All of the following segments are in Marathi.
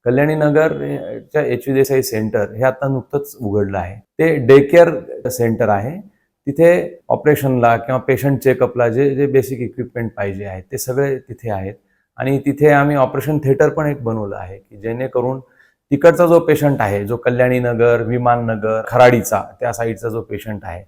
कल्याणी नगरच्या एच.व्ही. देसाई सेंटर हे आता नुकतंच उघडलं आहे. ते डे केअर सेंटर आहे. तिथे ऑपरेशनला किंवा पेशंट चेकअपला जे जे बेसिक इक्विपमेंट पाहिजे आहे ते सगळे तिथे आहेत. आणि तिथे आम्ही ऑपरेशन थिएटर पण एक बनवलं आहे की जेणेकरून तिकडचा जो पेशंट आहे, जो कल्याणी नगर, विमाननगर, खराडीचा त्या साईडचा जो पेशंट आहे,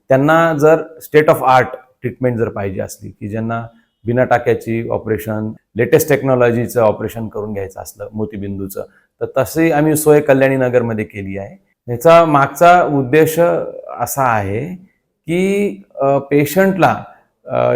त्यांना जर स्टेट ऑफ आर्ट ट्रीटमेंट जर पाहिजे असली की ज्यांना बिना टाक्याची ऑपरेशन, लेटेस्ट टेक्नॉलॉजीचं ऑपरेशन करून घ्यायचं असलं मोतीबिंदूचं, तर तशी आम्ही सोय कल्याणी नगरमध्ये केली आहे. ह्याचा मागचा उद्देश असा आहे की पेशंटला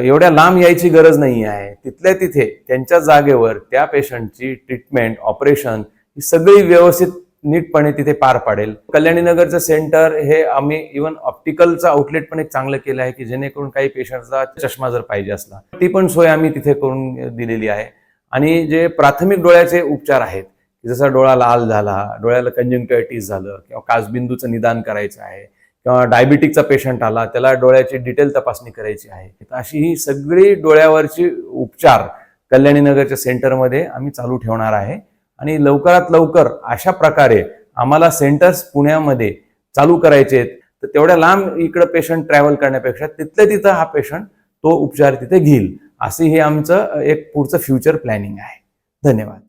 एवढ्या लांब यायची गरज नाही आहे. तिथल्या तिथे त्यांच्या जागेवर त्या पेशंटची ट्रीटमेंट, ऑपरेशन ही सगळी व्यवस्थित नीटपणे तिथे पार पाडेल. कल्याणी नगरचं सेंटर हे आम्ही इव्हन ऑप्टिकलचं आउटलेट पण एक चांगलं केलं आहे की जेणेकरून काही पेशंटचा चष्मा जर पाहिजे असला ती पण सोय आम्ही तिथे करून दिलेली आहे. आणि जे प्राथमिक डोळ्याचे उपचार आहेत, जसा डोळा लाल झाला, डोळ्याला कंजंक्टिव्हायटिस झालं किंवा काचबिंदूचं निदान करायचं आहे किंवा डायबिटिकचा पेशंट आला त्याला डोळ्याची डिटेल तपासणी करायची आहे, अशी ही सगळी डोळ्यावरची उपचार कल्याणी नगरच्या सेंटरमध्ये आम्ही चालू ठेवणार आहे. आणि लवकरात लवकर अशा प्रकारे आम्हाला सेंटर्स पुण्यामध्ये चालू करायचे आहेत. तर तेवढ्या लांब इकडे पेशंट ट्रॅव्हल करण्यापेक्षा तिथल्या तिथं हा पेशंट तो उपचार तिथे घेईल, असे हे आमचं एक पुढचं फ्युचर प्लॅनिंग आहे. धन्यवाद.